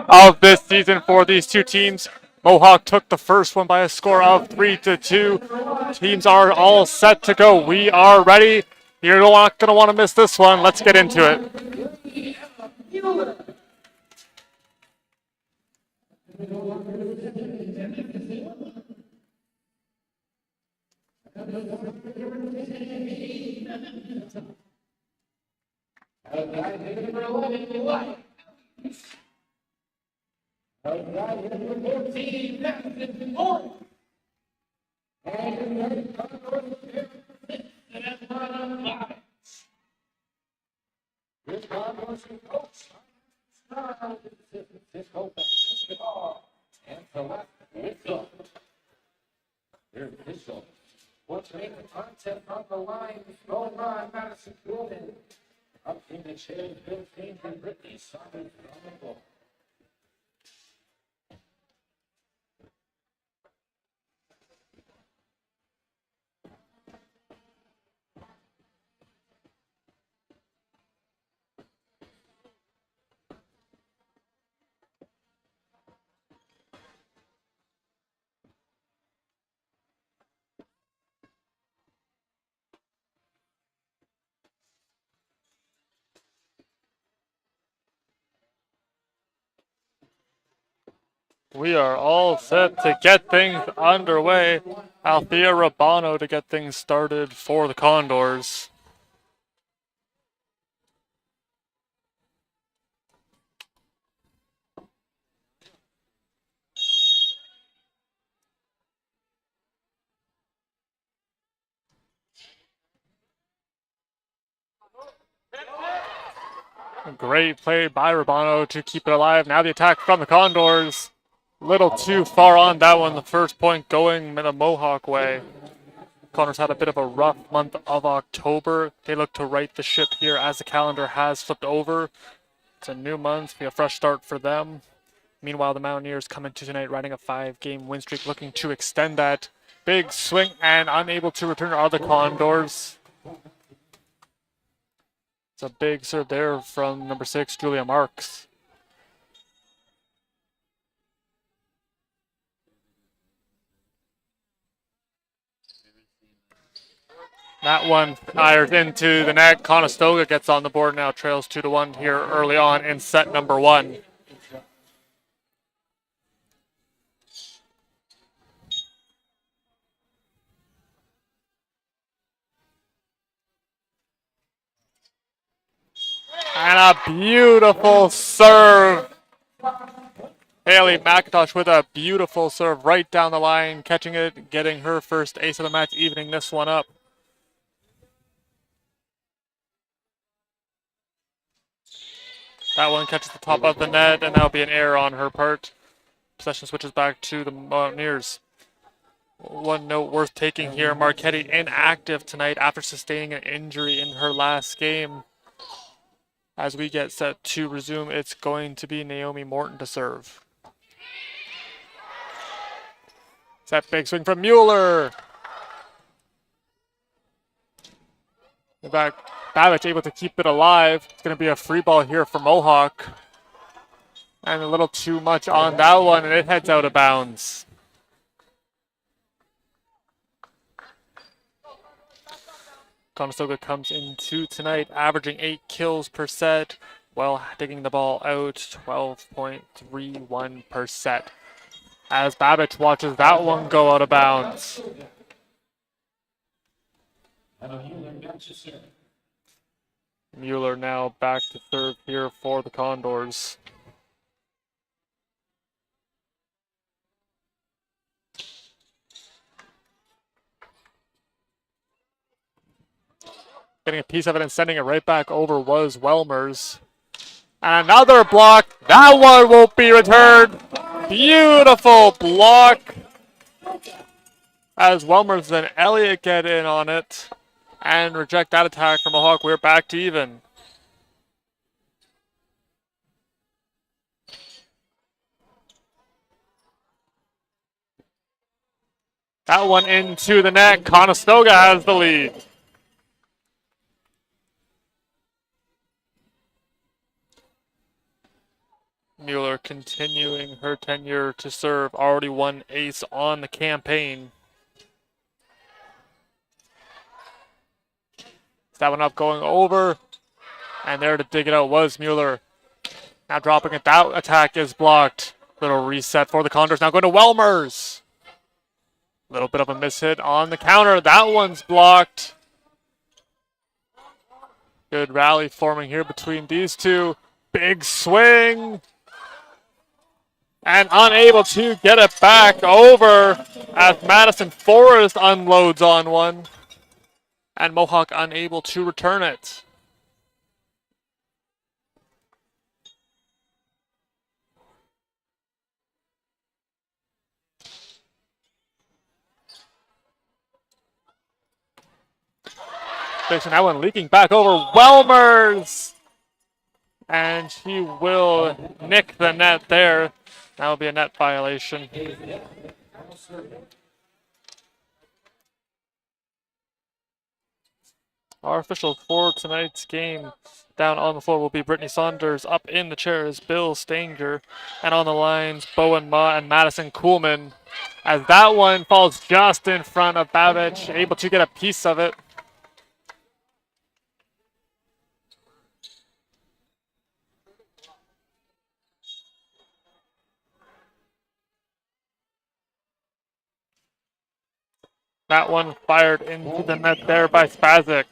Of this season for these two teams, Mohawk took the first one by a score of 3-2. Teams are all set to go. We are ready. You're not going to want to miss this one. Let's get into it. What's making content on the line? Go on, Madison Gordon. Up in the chair, Bill Payne and Brittany Simon on the ball. We are all set to get things underway. Althea Rabano to get things started for the Condors. Great play by Rubano to keep it alive. Now the attack from the Condors. Little too far on that one. The first point going the Mohawk way. Condors had a bit of a rough month of October. They look to right the ship here as the calendar has flipped over. It's a new month, be a fresh start for them. Meanwhile, the Mountaineers come into tonight riding a 5-game win streak, looking to extend that. Big swing and unable to return are the Condors. It's a big serve there from number 6, Julia Marks. That one fires into the net. Conestoga gets on the board now, trails 2-1 here early on in set number 1. And a beautiful serve. Haley McIntosh with a beautiful serve right down the line, catching it, getting her first ace of the match, evening this one up. That one catches the top of the net, and that'll be an error on her part. Possession switches back to the Mountaineers. One note worth taking here, Marchetti inactive tonight after sustaining an injury in her last game. As we get set to resume, it's going to be Naomi Morton to serve. That big swing from Mueller. In fact, Babbage able to keep it alive. It's going to be a free ball here for Mohawk. And a little too much on that one, and it heads out of bounds. Conestoga comes into tonight, averaging 8 kills per set, while digging the ball out 12.31 per set. As Babbage watches that one go out of bounds. Mueller now back to serve here for the Condors. Getting a piece of it and sending it right back over was Welmers. And another block. That one won't be returned. Beautiful block. As Welmers and Elliott get in on it and reject that attack from Mohawk. We're back to even. That one into the net. Conestoga has the lead. Mueller continuing her tenure to serve. Already won ace on the campaign. That one up going over. And there to dig it out was Mueller. Now dropping it. That attack is blocked. Little reset for the Condors. Now going to Welmers. Little bit of a miss hit on the counter. That one's blocked. Good rally forming here between these two. Big swing. And unable to get it back over as Madison Forrest unloads on one. And Mohawk unable to return it. Fixing that one, leaking back over Welmers. And he will nick the net there. That will be a net violation. Our official for tonight's game down on the floor will be Brittany Saunders. Up in the chair is Bill Stanger. And on the lines, Bowen Ma and Madison Kuhlman. As that one falls just in front of Babbage, able to get a piece of it. That one fired into the net there by Spazic.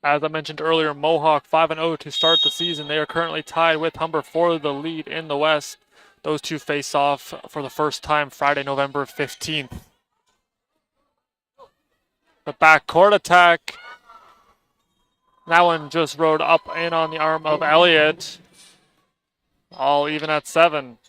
As I mentioned earlier, Mohawk 5-0 to start the season. They are currently tied with Humber for the lead in the West. Those two face off for the first time Friday, November 15th. The backcourt attack That one just rode up in on the arm of Elliott. All even at 7.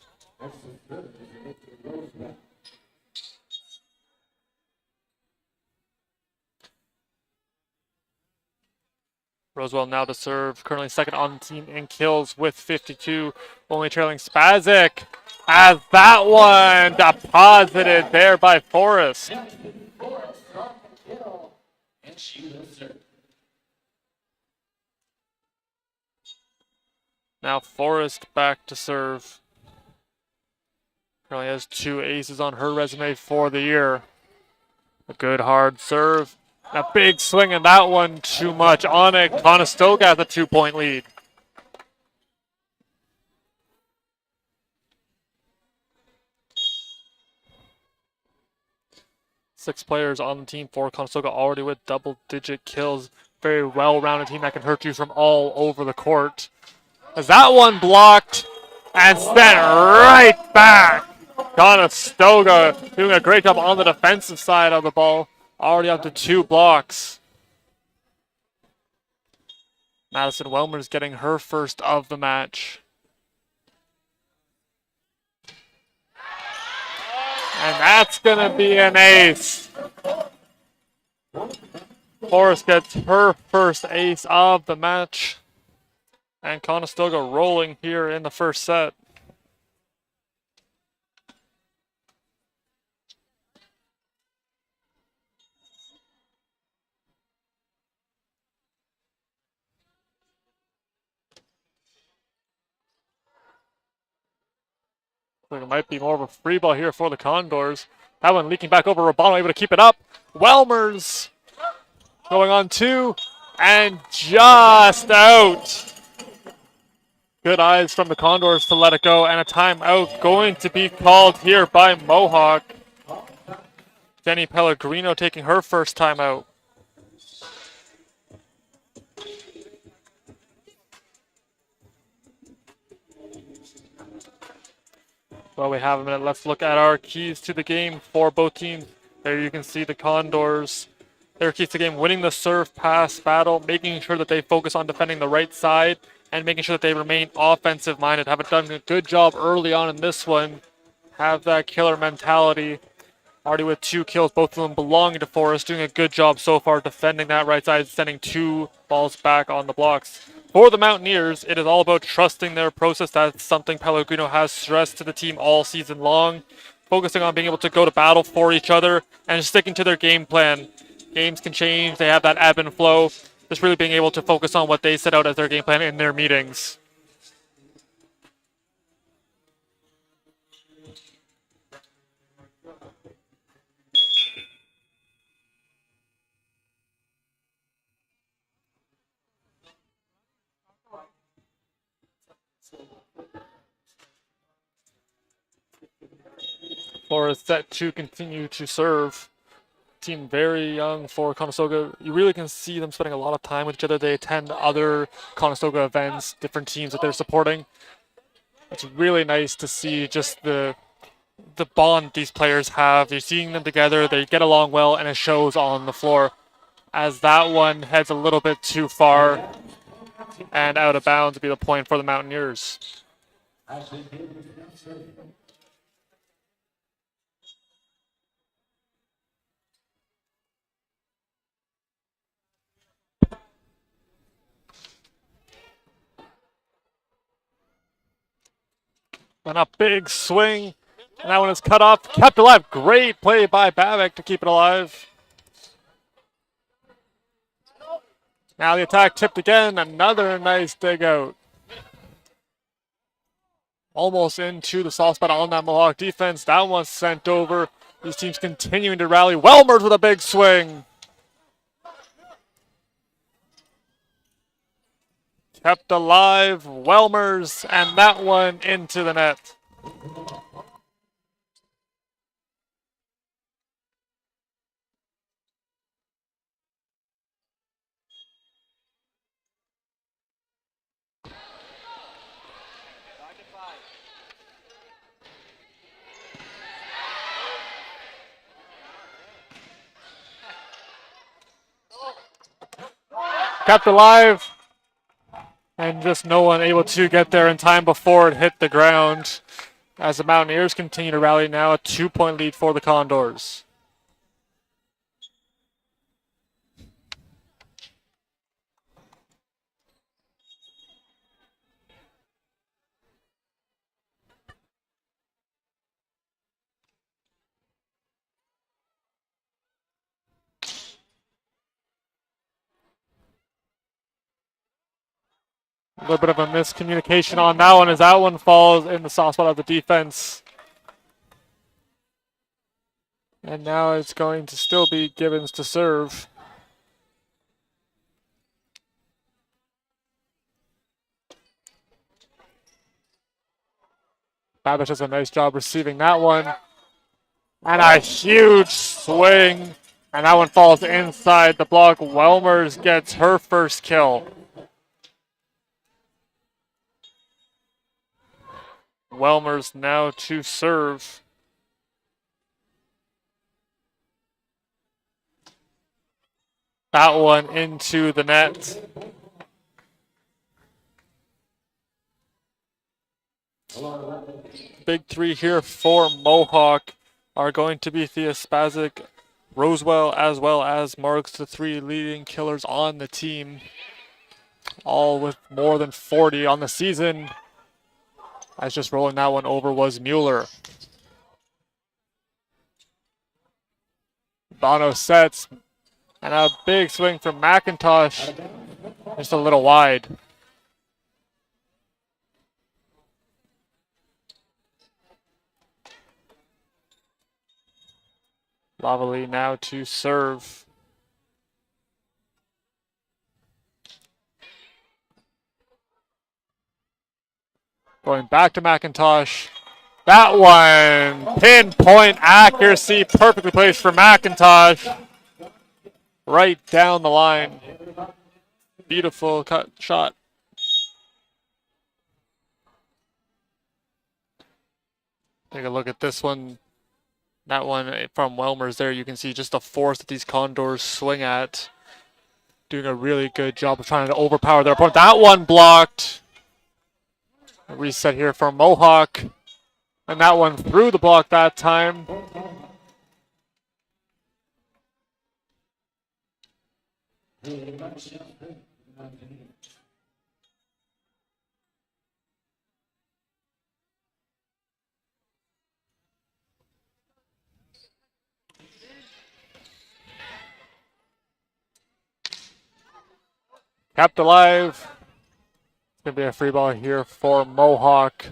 Rosewell now to serve, currently second on the team in kills with 52, only trailing Spazic. As that one deposited there by Forrest. Now Forrest back to serve. Currently has 2 aces on her resume for the year. A good hard serve. A big swing in that one, too much on it. Conestoga has a 2-point lead. Six players on the team for Conestoga already with double-digit kills. Very well-rounded team that can hurt you from all over the court. As that one blocked and sent right back. Conestoga doing a great job on the defensive side of the ball. Already up to 2 blocks. Madison Welmer's getting her first of the match. And that's going to be an ace. Forrest gets her first ace of the match. And Conestoga rolling here in the first set. It might be more of a free ball here for the Condors. That one leaking back over Robano, able to keep it up. Welmers going on 2 and just out. Good eyes from the Condors to let it go, and a timeout going to be called here by Mohawk. Jenny Pellegrino taking her first timeout. Well, we have a minute. Let's look at our keys to the game for both teams. There you can see the Condors. Their keys to the game: winning the serve pass battle, making sure that they focus on defending the right side, and making sure that they remain offensive minded. Haven't done a good job early on in this one. Have that killer mentality. Already with 2 kills, both of them belonging to Forrest, doing a good job so far defending that right side, sending 2 balls back on the blocks. For the Mountaineers, it is all about trusting their process. That's something Pellegrino has stressed to the team all season long. Focusing on being able to go to battle for each other and sticking to their game plan. Games can change, they have that ebb and flow. Just really being able to focus on what they set out as their game plan in their meetings. Forrest set to continue to serve. Team very young for Conestoga. You really can see them spending a lot of time with each other. They attend other Conestoga events, different teams that they're supporting. It's really nice to see just the bond these players have. You're seeing them together, they get along well, and it shows on the floor. As that one heads a little bit too far and out of bounds to be the point for the Mountaineers. And a big swing. And that one is cut off, kept alive. Great play by Babek to keep it alive. Now the attack tipped again. Another nice dig out. Almost into the soft spot on that Mohawk defense. That one's sent over. These teams continuing to rally. Welmers with a big swing. Kept alive. Welmers, and that one into the net. kept alive. And just no one able to get there in time before it hit the ground. As the Mountaineers continue to rally now, a 2-point lead for the Condors. A little bit of a miscommunication on that one as that one falls in the soft spot of the defense. And now it's going to still be Gibbons to serve. Babish does a nice job receiving that one. And a huge swing. And that one falls inside the block. Welmers gets her first kill. Welmers now to serve. That one into the net. Big three here for Mohawk are going to be Thea Spazic, Rosewell, as well as Marks, the three leading killers on the team. All with more than 40 on the season. As just rolling that one over was Mueller. Bono sets. And a big swing from McIntosh. Just a little wide. Lavalley now to serve. Going back to McIntosh. That one, pinpoint accuracy, perfectly placed for McIntosh. Right down the line. Beautiful cut shot. Take a look at this one. That one from Welmers there, you can see just the force that these Condors swing at. Doing a really good job of trying to overpower their opponent. That one blocked. A reset here for Mohawk. And that one through the block that time. Kept alive. It's going to be a free ball here for Mohawk.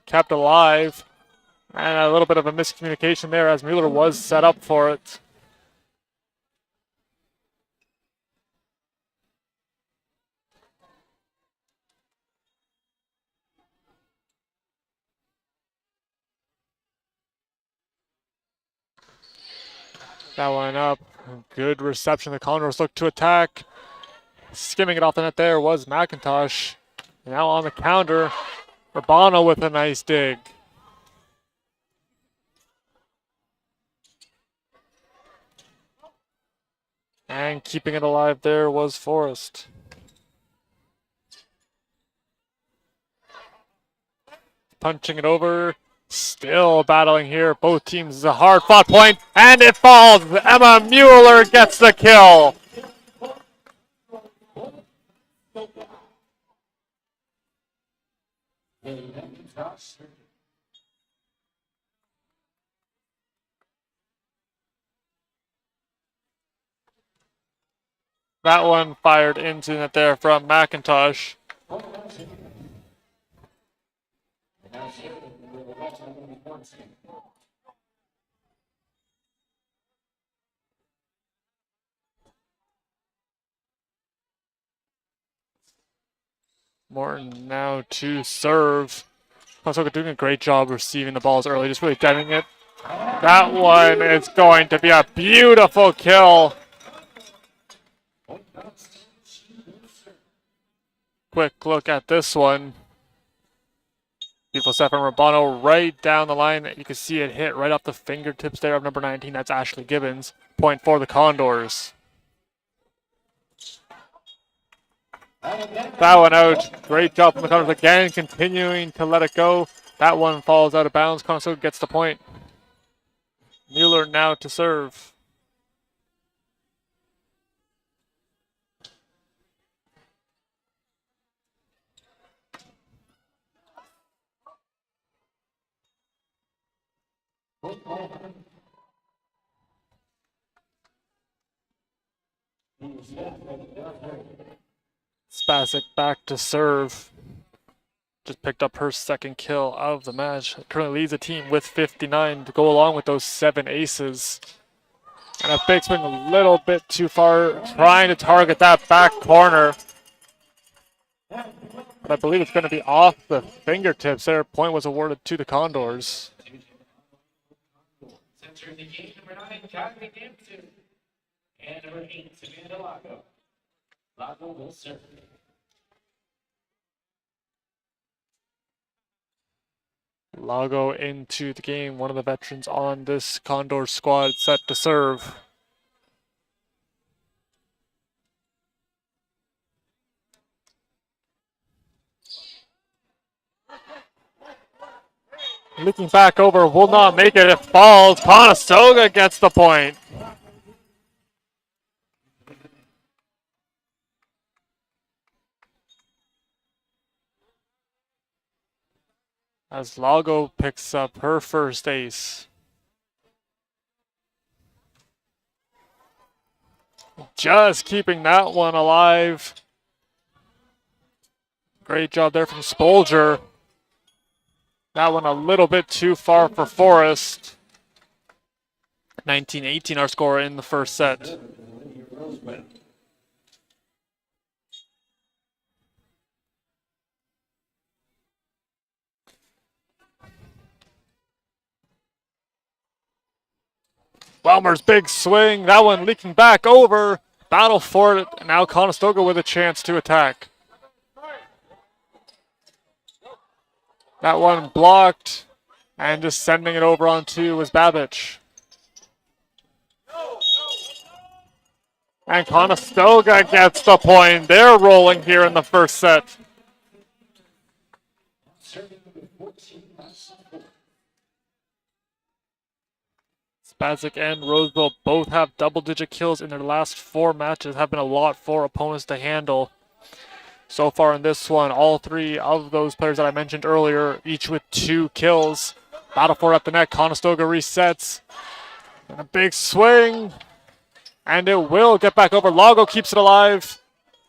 Kept alive. And a little bit of a miscommunication there as Mueller was set up for it. That one up. Good reception. The Condors look to attack. Skimming it off the net there was McIntosh. Now on the counter. Urbano with a nice dig. And keeping it alive there was Forrest. Punching it over. Still battling here. Both teams is a hard fought point. And it falls. Emma Mueller gets the kill. That one fired into it there from McIntosh. Morton now to serve. Conestoga doing a great job receiving the balls early, just really deadening it. That one is going to be a beautiful kill. Quick look at this one. Beautiful set from Urbano right down the line. You can see it hit right off the fingertips there of number 19. That's Ashley Gibbons. Point for the Condors. That one out. Great job from the Condors again, continuing to let it go. That one falls out of bounds. Conestoga gets the point. Mueller now to serve. Spasic back to serve. Just picked up her second kill of the match. Currently leads the team with 59 to go along with those 7 aces. And a big swing a little bit too far, trying to target that back corner. But I believe it's going to be off the fingertips there. Point was awarded to the Condors. Center the game, number 9, Kathy Gibson. And number 8, Samantha Lago. Lago will serve. Lago into the game, one of the veterans on this Condor squad set to serve. Looking back over, will not make it. It falls. Conestoga gets the point. As Lago picks up her first ace. Just keeping that one alive. Great job there from Spolger. That one a little bit too far for Forrest. 19-18 our score in the first set. Welmer's big swing. That one leaking back over. Battle for it. And now Conestoga with a chance to attack. That one blocked. And just sending it over onto was Babich. And Conestoga gets the point. They're rolling here in the first set. Spasic and Roseville both have double-digit kills in their last 4 matches. Have been a lot for opponents to handle. So far in this one, all 3 of those players that I mentioned earlier, each with 2 kills. Battle for it at the net. Conestoga resets. And a big swing. And it will get back over. Lago keeps it alive.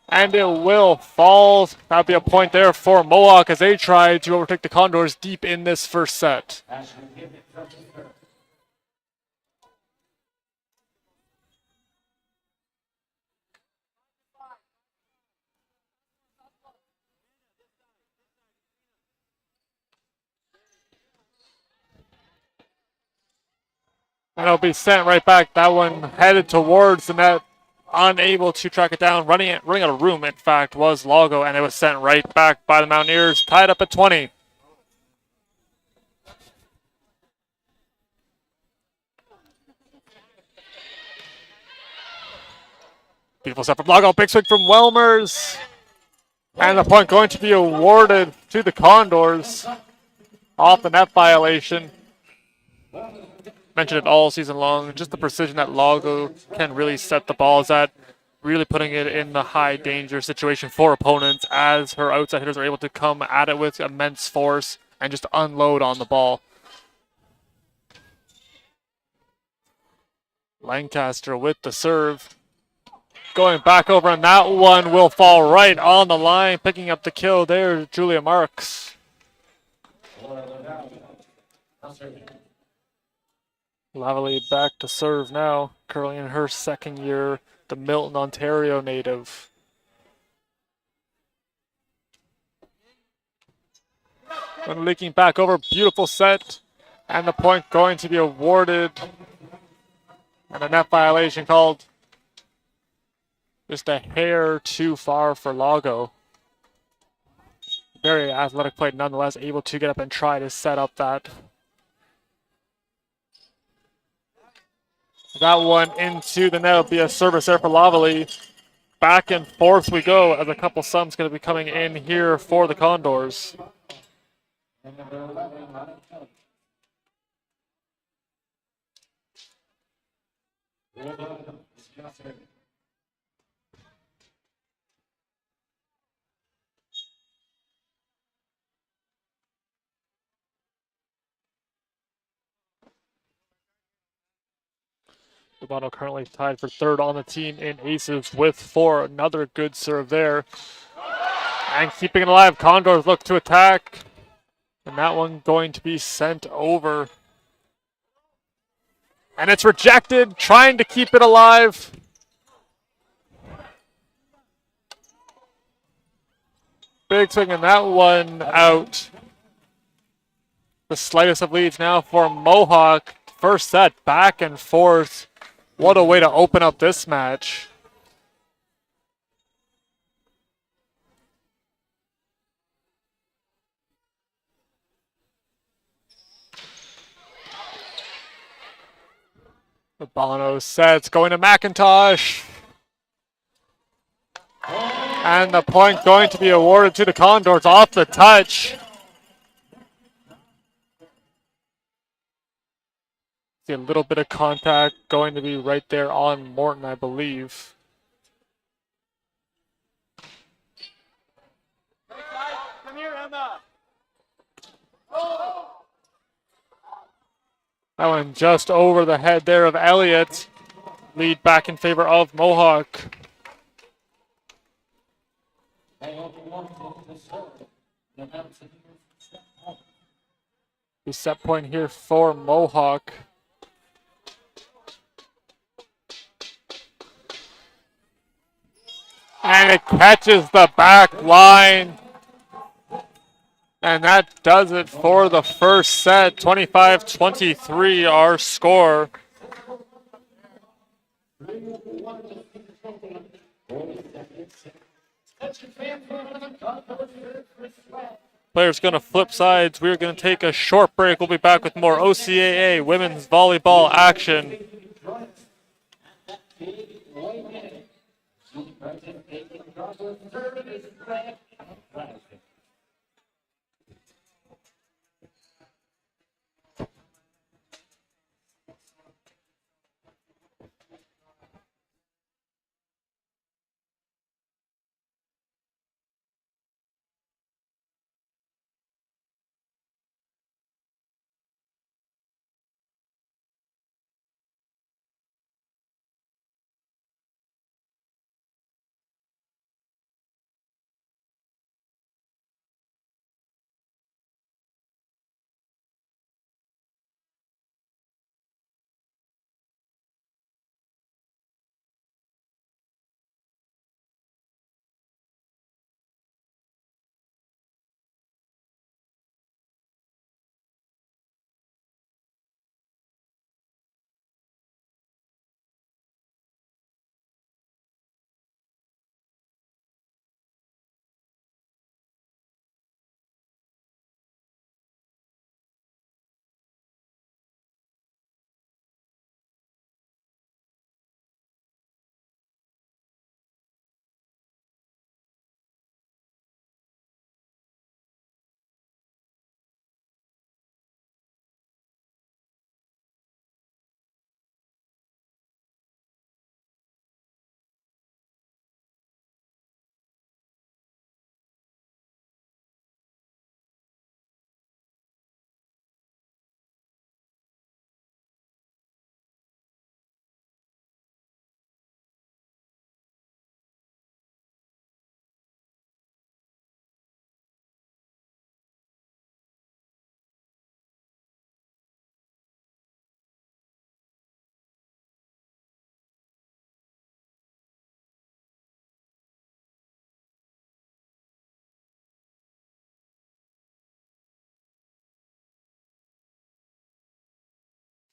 And it will fall. That'll be a point there for Mohawk as they try to overtake the Condors deep in this first set. And it'll be sent right back. That one headed towards the net. Unable to track it down. Running out of room, in fact, was Lago. And it was sent right back by the Mountaineers. Tied up at 20. Beautiful set from Lago. Big swing from Welmers. And the point going to be awarded to the Condors. Off the net violation. Mentioned it all season long, just the precision that Lago can really set the balls at, really putting it in the high danger situation for opponents as her outside hitters are able to come at it with immense force and just unload on the ball. Lancaster with the serve. Going back over, and that one will fall right on the line, picking up the kill there, Julia Marks. Lavalley back to serve now, currently in her second year, the Milton, Ontario native. When leaking back over, beautiful set, and the point going to be awarded. And a net violation called. Just a hair too far for Lago. Very athletic play, nonetheless, able to get up and try to set up that. That one into the net will be a service there for Lavalley. back and forth we go as a couple subs going to be coming in here for the Condors. Urbano currently tied for third on the team in aces with 4. Another good serve there. And keeping it alive, Condors look to attack. And that one going to be sent over. And it's rejected, trying to keep it alive. Big swing and that one out. The slightest of leads now for Mohawk. First set, back and forth. What a way to open up this match. Urbano sets going to McIntosh. And the point going to be awarded to the Condors off the touch. See a little bit of contact going to be right there on Morton, I believe. Come here, Emma. That one just over the head there of Elliott. Lead back in favor of Mohawk. The set point here for Mohawk. And it catches the back line. And that does it for the first set. 25-23 our score. Players going to flip sides. We're going to take a short break. We'll be back with more OCAA women's volleyball action.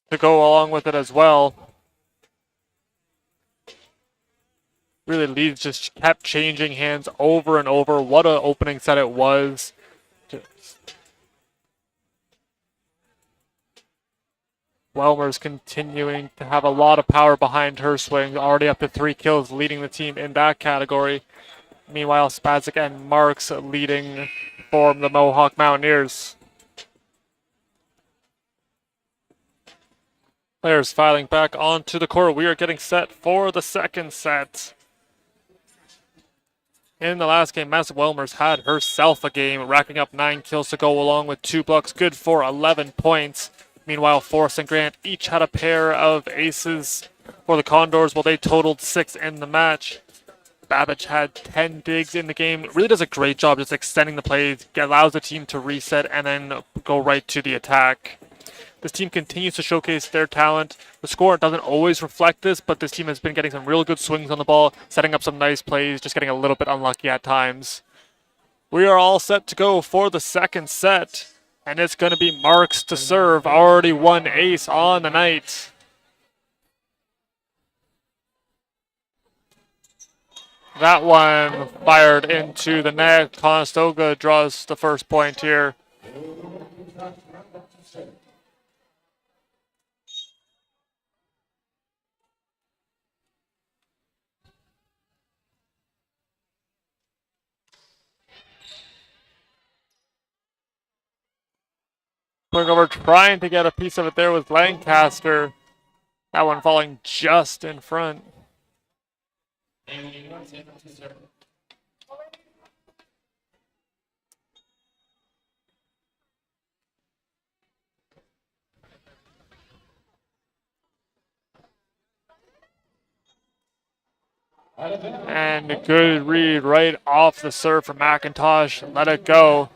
To go along with it as well. Really, leads just kept changing hands over and over. What an opening set it was. Welmer's continuing to have a lot of power behind her swing, already up to 3 kills, leading the team in that category. Meanwhile, Spazic and Marks leading for the Mohawk Mountaineers. Players filing back onto the court. We are getting set for the second set. In the last game, Madison Welmers had herself a game, racking up 9 kills to go along with 2 blocks, good for 11 points. Meanwhile, Forrest and Grant each had a pair of aces for the Condors, while they totaled 6 in the match. Babbage had 10 digs in the game. Really does a great job just extending the plays, allows the team to reset and then go right to the attack. This team continues to showcase their talent. The score doesn't always reflect this, but this team has been getting some real good swings on the ball, setting up some nice plays, just getting a little bit unlucky at times. We are all set to go for the second set, and it's going to be Marks to serve. Already one ace on the night. That one fired into the net. Conestoga draws the first point here. Quick over trying to get a piece of it there with Lancaster. That one falling just in front. And a good read right off the serve from McIntosh. Let it go.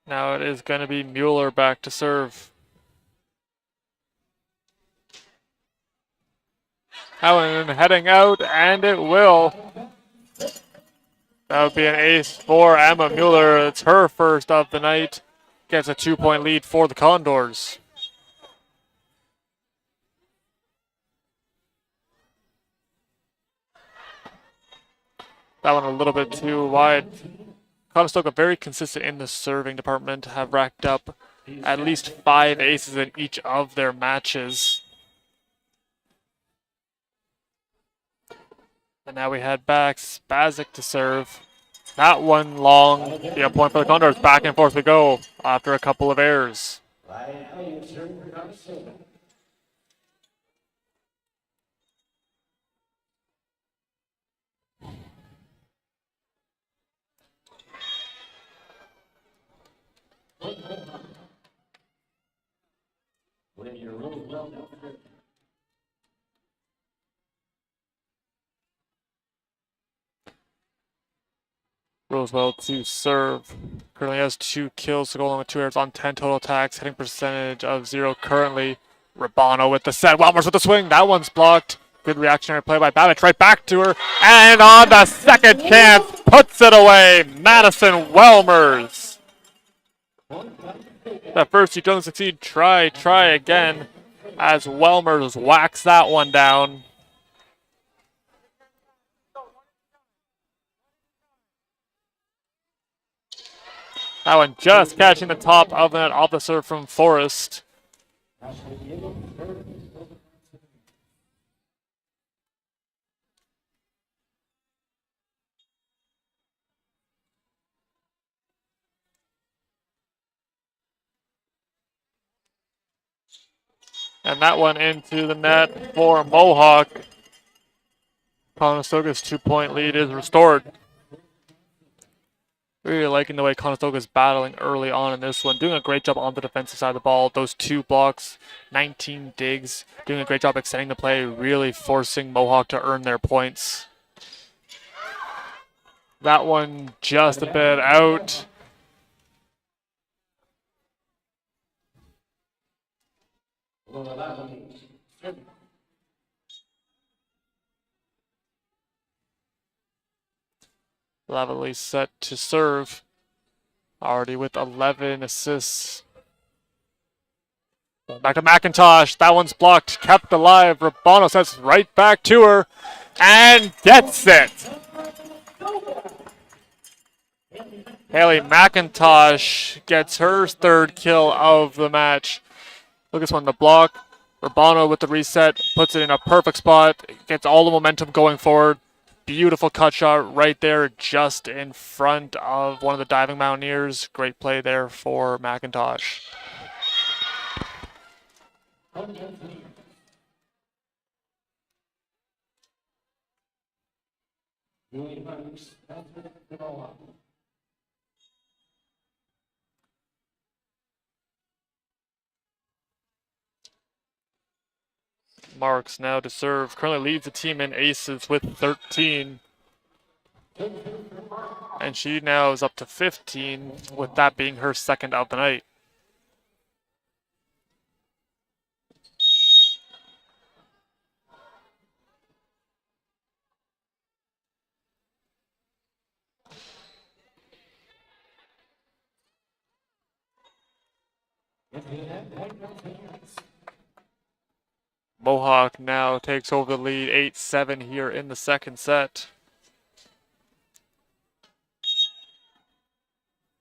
Now it is going to be Mueller back to serve. That one heading out, and it will. That would be an ace for Emma Mueller. It's her first of the night. Gets a 2-point lead for the Condors. That one a little bit too wide. Conestoga very consistent in the serving department, have racked up at least 5 aces in each of their matches. And now we head back, Spazic to serve. That one long, be a point for the Condors. Back and forth we go after a couple of errors. Roosevelt to serve. Currently has 2 kills to go along with 2 errors on 10 total attacks. Hitting percentage of 0 currently. Rabano with the set. Welmers with the swing. That one's blocked. Good reactionary play by Babbage. Right back to her. And on the second chance, puts it away. Madison Welmers. At first you don't succeed. Try again. As Welmers whacks that one down. That one just catching the top of the net off the serve from Forrest. And that one into the net for Mohawk. Conestoga's 2-point lead is restored. Really liking the way Conestoga is battling early on in this one. Doing a great job on the defensive side of the ball. Those 2 blocks, 19 digs. Doing a great job extending the play. Really forcing Mohawk to earn their points. That one just a bit out. Lavely set to serve. Already with 11 assists. Back to McIntosh. That one's blocked. Kept alive. Rabano sets right back to her. And gets it. Haley McIntosh gets her third kill of the match. Look at this one, the block. Urbano with the reset, puts it in a perfect spot, gets all the momentum going forward. Beautiful cut shot right there, just in front of one of the diving Mountaineers. Great play there for McIntosh. Marks now to serve. Currently leads the team in aces with 13. And she now is up to 15, with that being her second of the night. Mohawk now takes over the lead 8-7 here in the second set.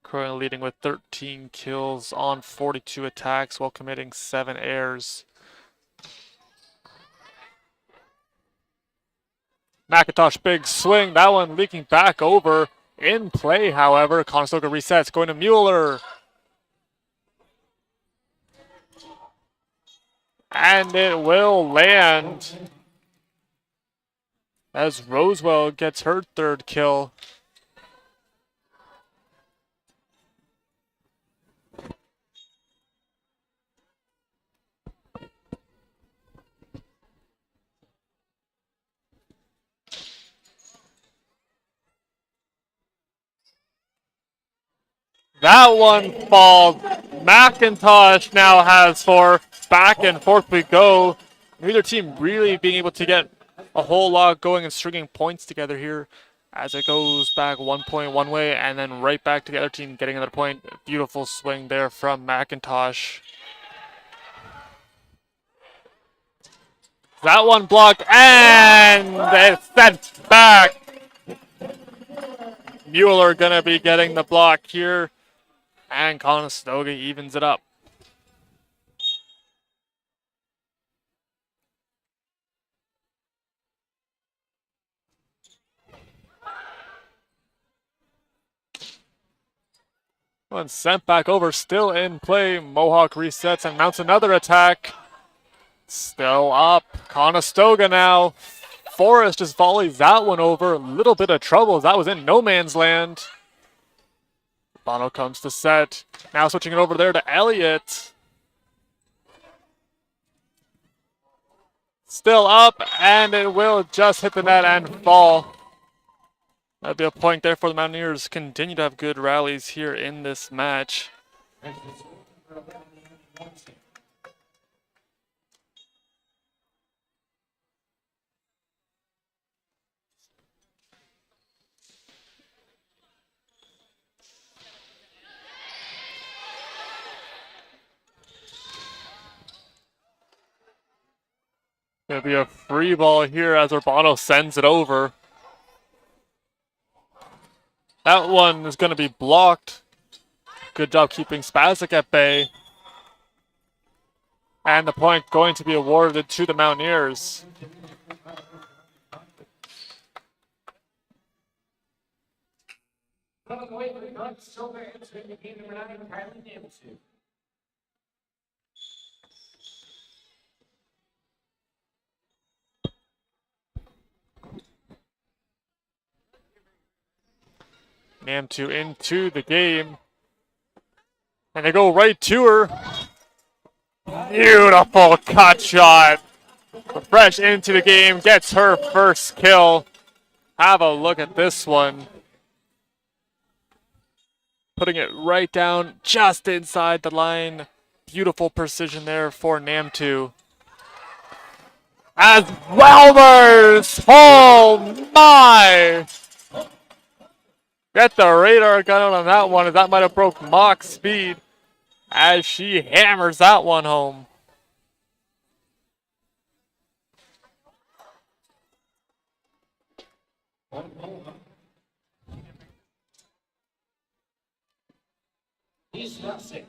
Currently leading with 13 kills on 42 attacks while committing 7 errors. McIntosh big swing, that one leaking back over. In play, however, Conestoga resets, going to Mueller. And it will land as Rosewell gets her third kill. That one falls. McIntosh now has 4. Back and forth we go. Neither team really being able to get a whole lot going and stringing points together here as it goes back 1 point one way and then right back to the other team getting another point. Beautiful swing there from McIntosh. That one blocked and it's sent back. Mueller gonna be getting the block here. And Conestoga evens it up. One sent back over, still in play. Mohawk resets and mounts another attack. Still up. Conestoga now. Forrest just volleys that one over. A little bit of trouble. That was in no man's land. Bono comes to set. Now switching it over there to Elliott. Still up, and it will just hit the net and fall. That'd be a point there for the Mountaineers. Continue to have good rallies here in this match. Gonna be a free ball here as Urbano sends it over. That one is gonna be blocked. Good job keeping Spasic at bay. And the point going to be awarded to the Mountaineers. Nam2 into the game. And they go right to her. Beautiful cut shot. Fresh into the game, gets her first kill. Have a look at this one. Putting it right down just inside the line. Beautiful precision there for Nam2. As Welmers! Oh my! Get the radar gun out on that one, as that might have broke Mock's speed as she hammers that one home. He's not sick.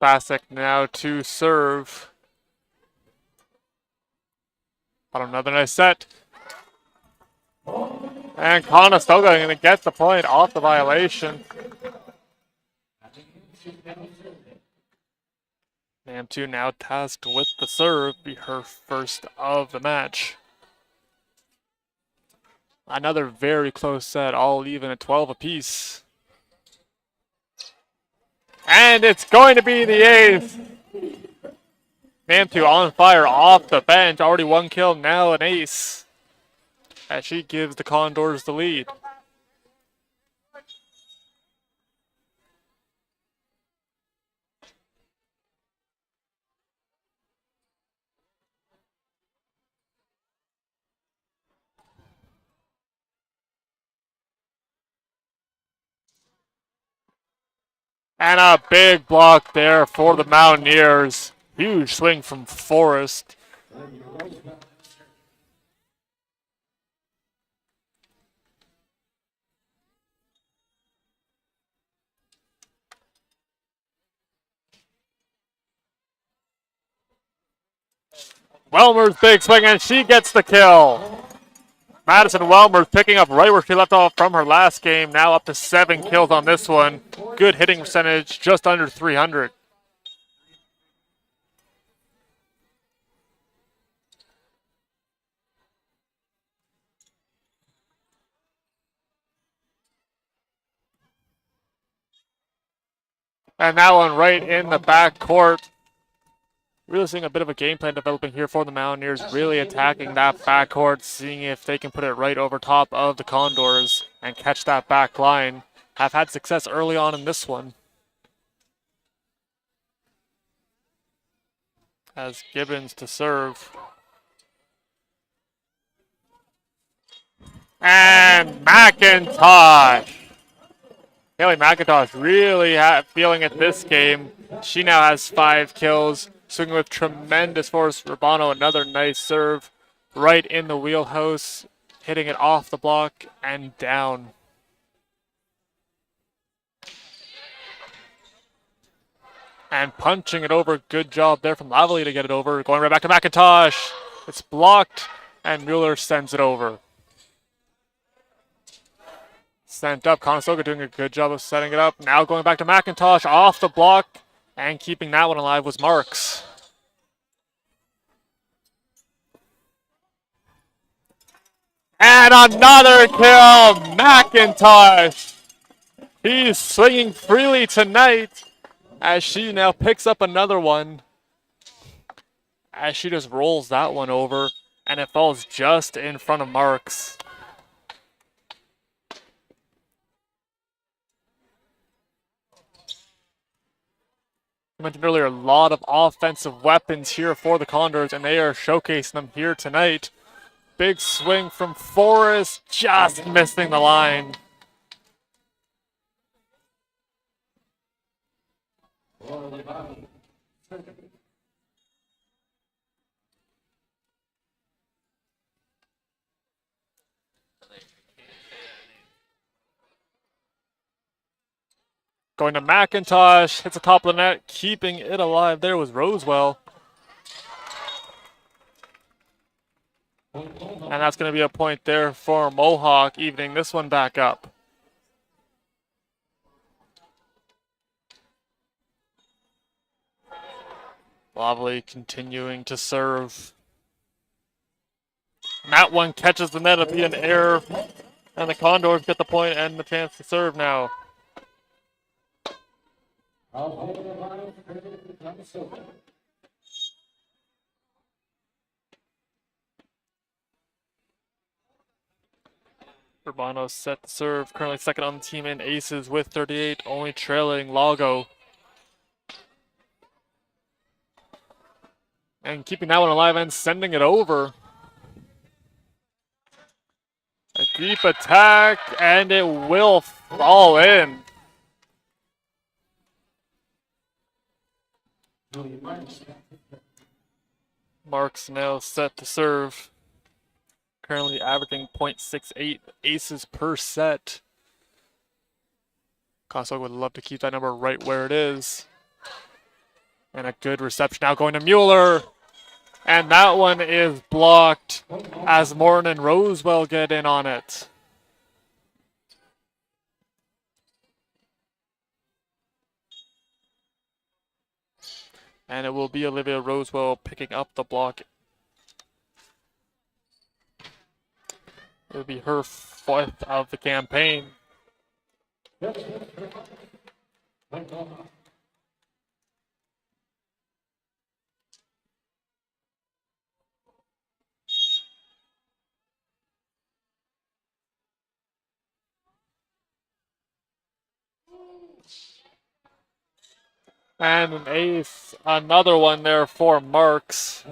Spasic now to serve. On another nice set. And Conestoga going to get the point off the violation. Nam2 now tasked with the serve, be her first of the match. Another very close set, all even at 12 apiece. And it's going to be the ace. Nam2 on fire off the bench, already one kill, now an ace. As she gives the Condors the lead. And a big block there for the Mountaineers. Huge swing from Forrest. Welmer's big swing, and she gets the kill. Madison Welmer picking up right where she left off from her last game. Now up to 7 kills on this one. Good hitting percentage, just under 300. And that one right in the back court. Really seeing a bit of a game plan developing here for the Mountaineers, really attacking that backcourt, seeing if they can put it right over top of the Condors and catch that back line. Have had success early on in this one. As Gibbons to serve. And McIntosh! Haley McIntosh really feeling it this game. She now has 5 kills. Swinging with tremendous force. Urbano, another nice serve. Right in the wheelhouse. Hitting it off the block and down. And punching it over. Good job there from Lavely to get it over. Going right back to McIntosh. It's blocked. And Mueller sends it over. Sent up. Conestoga doing a good job of setting it up. Now going back to McIntosh. Off the block. And keeping that one alive was Marks. And another kill, McIntosh. He's swinging freely tonight as she now picks up another one. As she just rolls that one over and it falls just in front of Marks. I mentioned earlier, a lot of offensive weapons here for the Condors, and they are showcasing them here tonight. Big swing from Forrest, just missing the line. Going to McIntosh, hits the top of the net, keeping it alive. There was Rosewell. And that's going to be a point there for Mohawk, evening this one back up. Lovely continuing to serve. And that one catches the net, it'll be an error. And the Condors get the point and the chance to serve now. Urbano set to serve, currently second on the team in aces with 38, only trailing Lago. And keeping that one alive and sending it over. A deep attack, and it will fall in. Marks now set to serve. currently averaging 0.68 aces per set. Conestoga would love to keep that number right where it is. And a good reception now going to Mueller. And that one is blocked as Morton and Rosewell get in on it. And it will be Olivia Rosewell picking up the block. It'll be her fourth of the campaign. And an ace, another one there for Marks.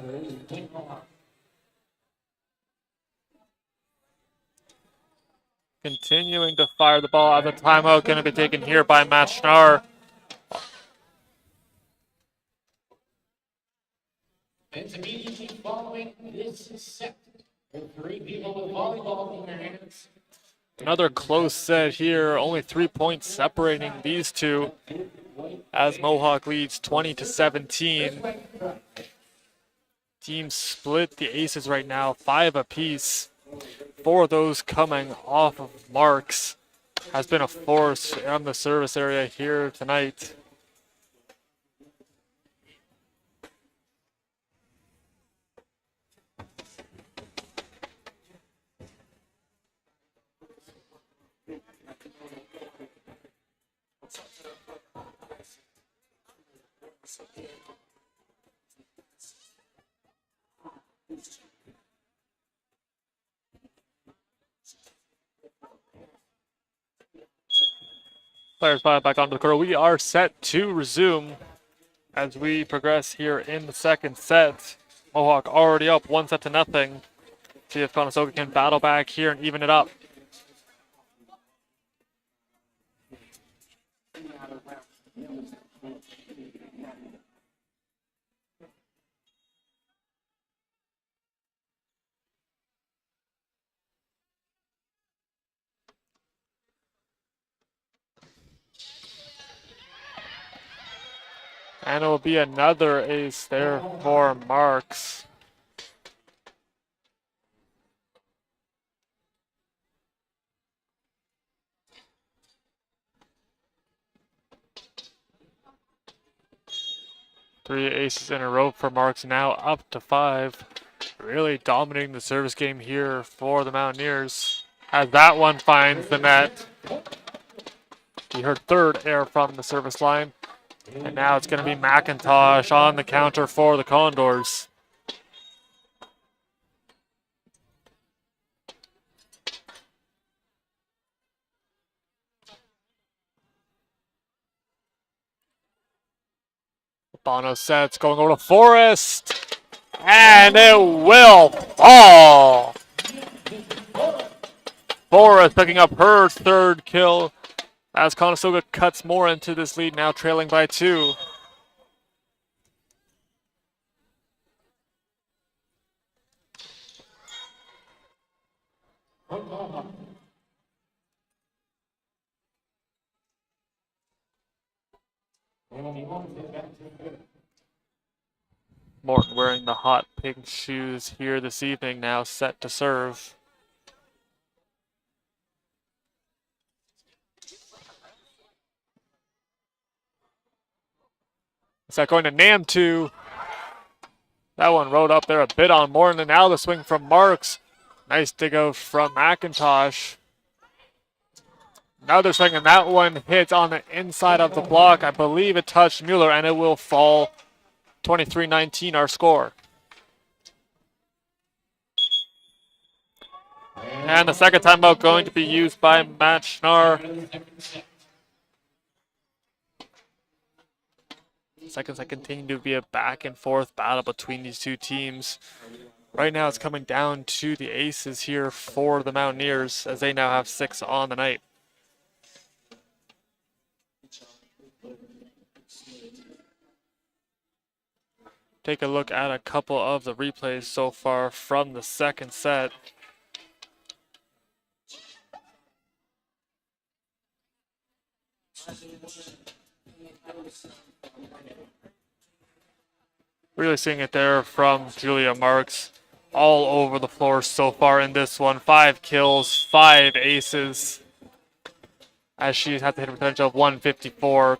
Continuing to fire the ball. At the timeout going to be taken here by Matt Schnarr. And immediately following this set, with 3 people with volleyball in their hands. Another close set here. Only 3 points separating these two as Mohawk leads 20-17. Teams split the aces right now, 5 apiece. 4 of those coming off of Marks. Has been a force on the service area here tonight. Players file back onto the court. We are set to resume as we progress here in the second set. Mohawk already up 1-0. See if Conestoga can battle back here and even it up. And it will be another ace there for Marks. Three aces in a row for Marks, now up to 5. Really dominating the service game here for the Mountaineers. As that one finds the net. He heard third air from the service line. And now it's going to be McIntosh on the counter for the Condors. Bono sets going over to Forrest. And it will fall. Forrest picking up her third kill as Conestoga cuts more into this lead, now trailing by 2. Morton wearing the hot pink shoes here this evening, now set to serve. Is that going to Namtu? That one rode up there a bit on Morton, and now the swing from Marks. Nice dig out from McIntosh. Another swing, and that one hits on the inside of the block. I believe it touched Mueller, and it will fall. 23-19 our score. And the second timeout going to be used by Matt Schnarr. Seconds that continue to be a back and forth battle between these two teams. Right now it's coming down to the aces here for the Mountaineers as they now have 6 on the night. Take a look at a couple of the replays so far from the second set. Really seeing it there from Julia Marks. All over the floor so far in this one. 5 kills, 5 aces. As she had to hit a potential of 154.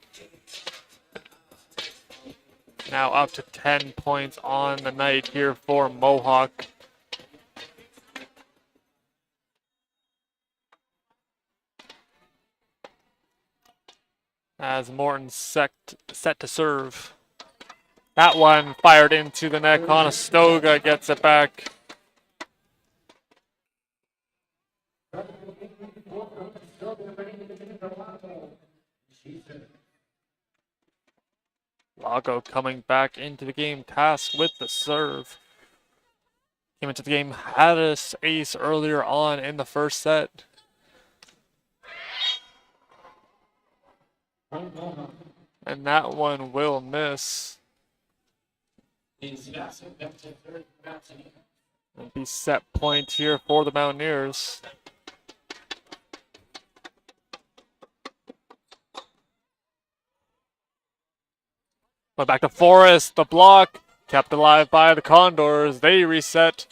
Now up to 10 points on the night here for Mohawk. As Morton's set to serve. That one fired into the net. Conestoga gets it back. Lago coming back into the game, tasked with the serve. Came into the game, had an ace earlier on in the first set. And that one will miss. And be set point here for the Mountaineers. Went back to Forrest, the block, kept alive by the Condors. They reset.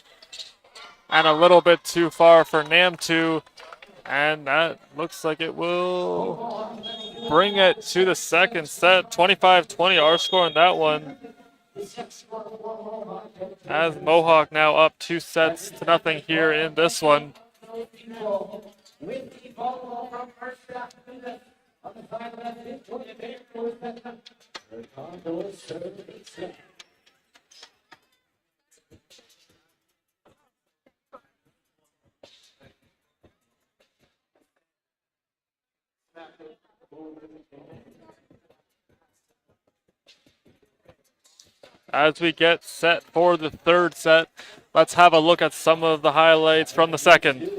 And a little bit too far for Namtu. And that looks like it will bring it to the second set. 25-20 our score in that one. As Mohawk now up 2-0 here in this one. As we get set for the third set, let's have a look at some of the highlights from the second.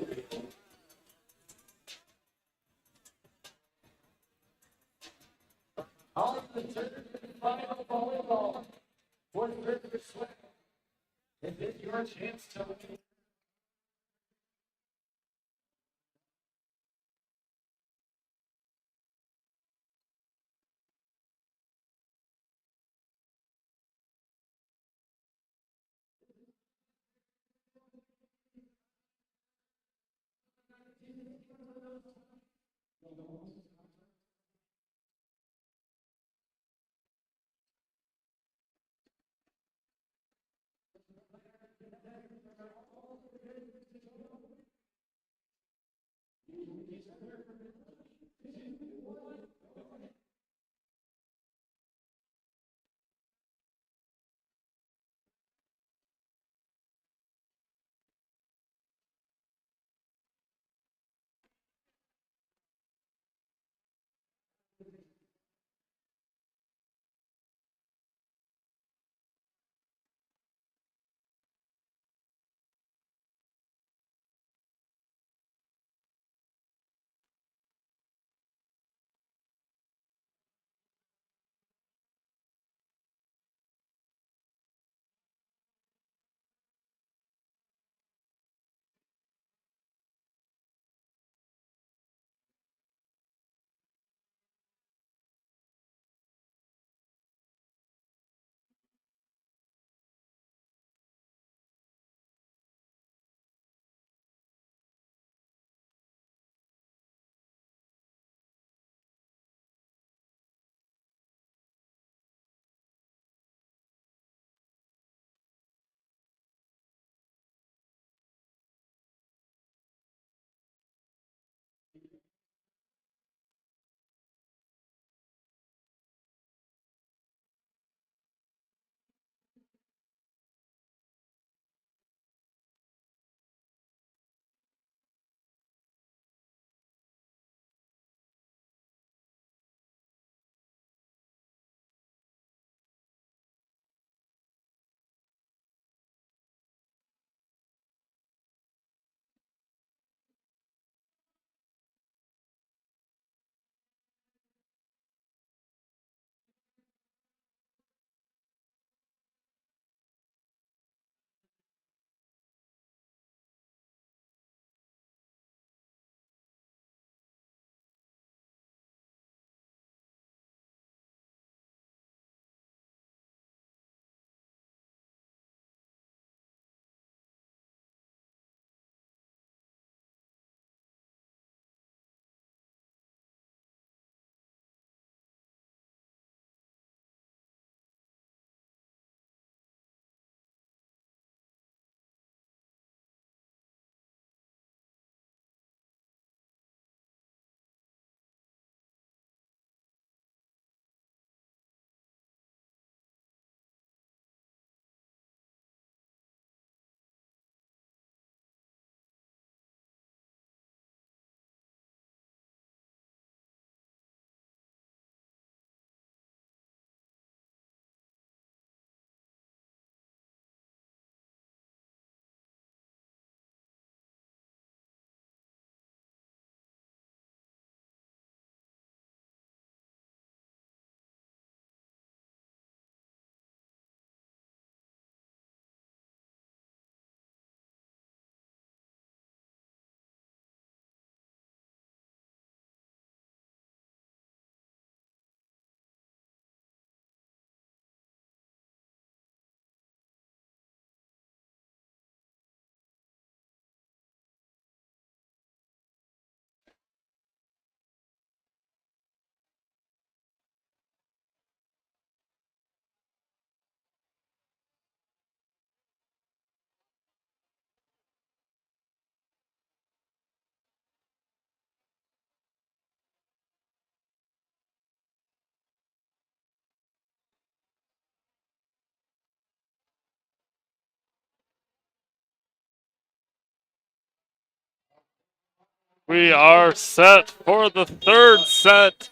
We are set for the third set.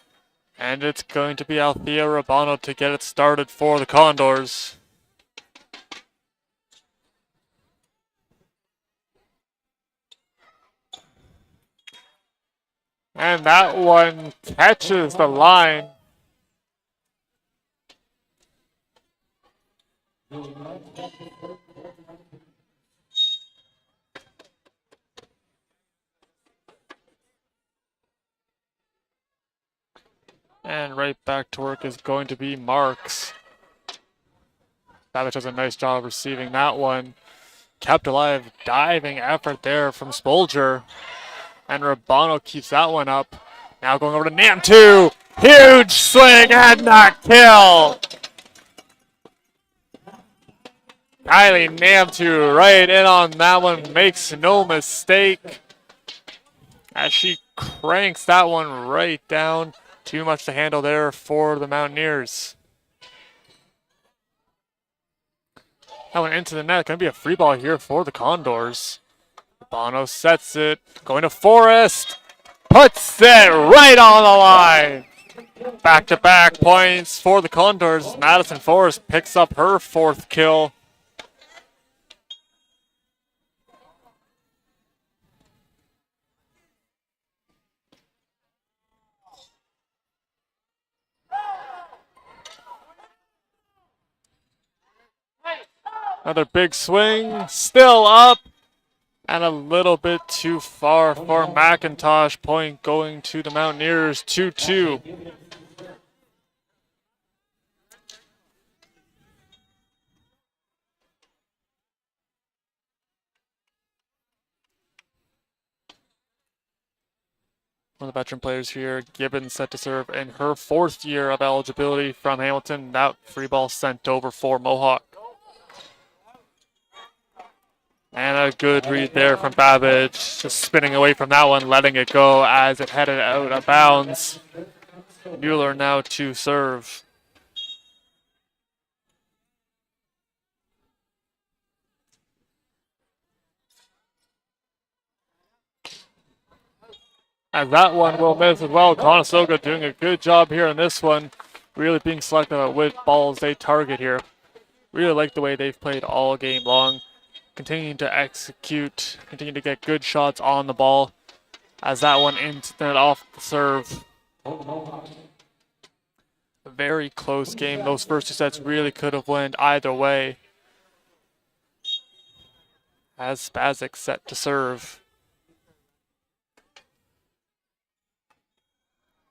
And it's going to be Althea Rabano to get it started for the Condors. And that one catches the line. And right back to work is going to be Marks. Savage does a nice job receiving that one. Kept alive, diving effort there from Spolger. And Rabano keeps that one up. Now going over to Nam2. Huge swing and not kill. Kylie Nam2 right in on that one. Makes no mistake. As she cranks that one right down. Too much to handle there for the Mountaineers. That went into the net. Going to be a free ball here for the Condors. Bono sets it. Going to Forrest. Puts it right on the line. Back-to-back points for the Condors. Madison Forrest picks up her fourth kill. Another big swing. Still up. And a little bit too far for McIntosh. Point going to the Mountaineers, 2-2. One of the veteran players here, Gibbons, set to serve in her fourth year of eligibility from Hamilton. That free ball sent over for Mohawk. And a good read there from Babbage. Just spinning away from that one, letting it go as it headed out of bounds. Mueller now to serve. And that one will miss as well. Conestoga doing a good job here in this one. Really being selective at which balls they target here. Really like the way they've played all game long. Continuing to execute, continue to get good shots on the ball. As that one into net off the serve. A very close game. Those first two sets really could have went either way. As Spazic set to serve.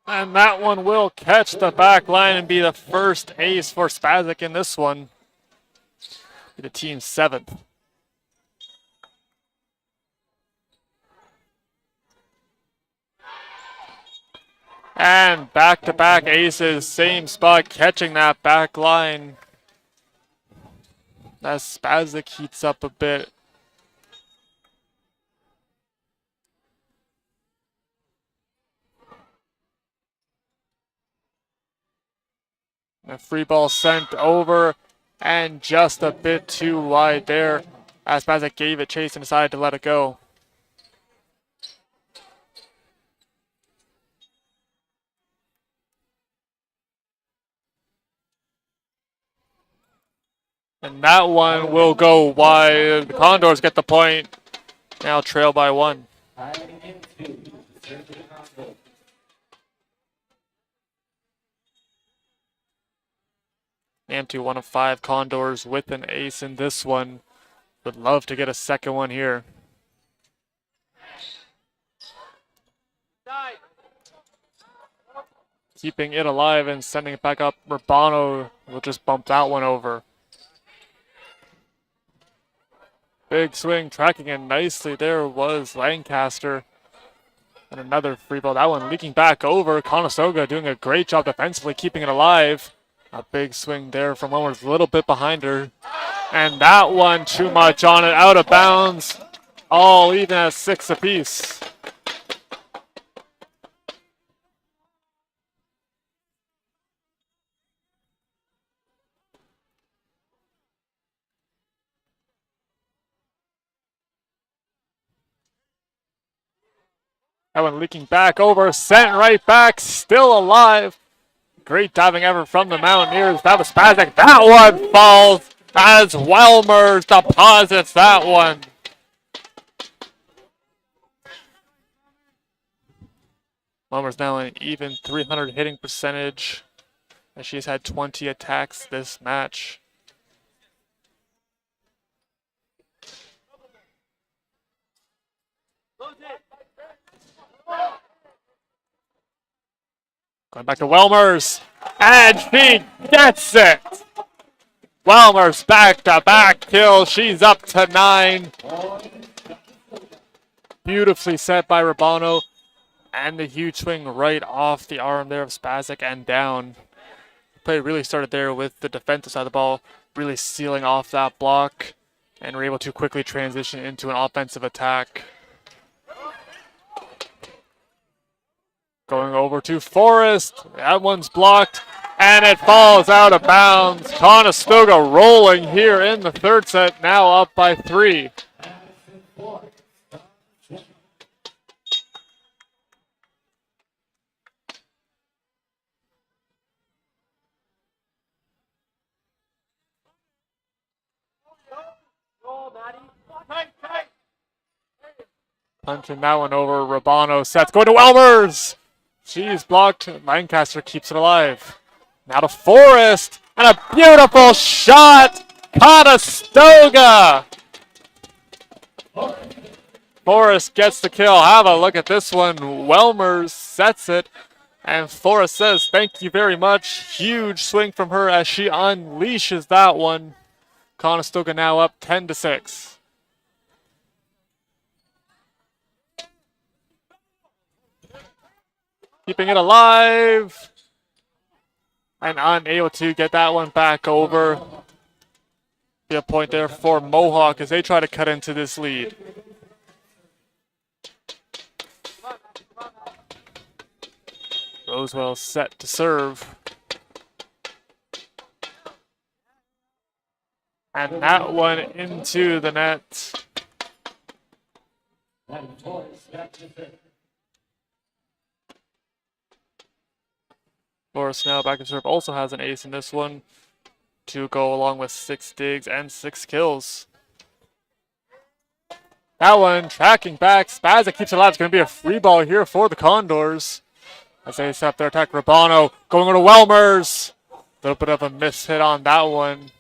And that one will catch the back line and be the first ace for Spazic in this one. Be the team's seventh. And back-to-back aces, same spot, catching that back line. As Spazic heats up a bit. A free ball sent over and just a bit too wide there as Spazic gave it chase and decided to let it go. And that one will go wide. The Condors get the point. Now trail by one. Nam2 1 of 5 Condors with an ace in this one. Would love to get a second one here. Keeping it alive and sending it back up. Rabano will just bump that one over. Big swing, tracking it nicely. There was Lancaster. And another free ball. That one leaking back over. Conestoga doing a great job defensively, keeping it alive. A big swing there from one was a little bit behind her. And that one too much on it, out of bounds. All even at 6 apiece. That one leaking back over, sent right back, still alive. Great diving effort from the Mountaineers. That was Spazek. That one falls as Welmers deposits that one. Welmers now an even 300 hitting percentage, as she's had 20 attacks this match. Going back to Welmers, and she gets it! Welmers back-to-back kills. She's up to 9. Beautifully set by Rabano. And the huge swing right off the arm there of Spazek and down. Play really started there with the defensive side of the ball, really sealing off that block, and were able to quickly transition into an offensive attack. Going over to Forrest. That one's blocked, and it falls out of bounds. Conestoga rolling here in the third set, now up by 3. Punching that one over. Rabano sets. Going to Welmers. She's blocked. Lancaster keeps it alive. Now to Forrest. And a beautiful shot. Conestoga. Forrest gets the kill. Have a look at this one. Welmers sets it. And Forrest says, thank you very much. Huge swing from her as she unleashes that one. Conestoga now up 10-6. Keeping it alive. And unable to get that one back over. Be a point there for Mohawk as they try to cut into this lead. Rosewell set to serve. And that one into the net. Forrest now back to serve. Also has an ace in this one to go along with 6 digs and 6 kills. That one tracking back. Spazek keeps it alive. It's going to be a free ball here for the Condors as they set up their attack. Rabano going over to Welmers. A little bit of a miss hit on that one.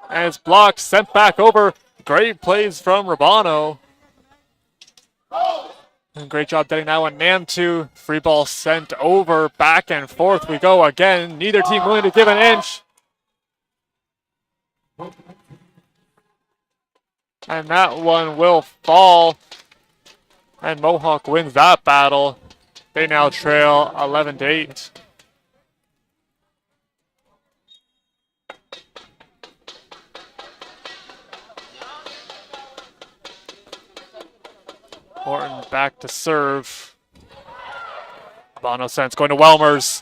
And it's blocked, sent back over. Great plays from Rabano. And great job getting that one. Nam2, free ball sent over. Back and forth we go again. Neither team willing to give an inch. And that one will fall. And Mohawk wins that battle. They now trail 11-8. Horton back to serve. Bono sense going to Welmers.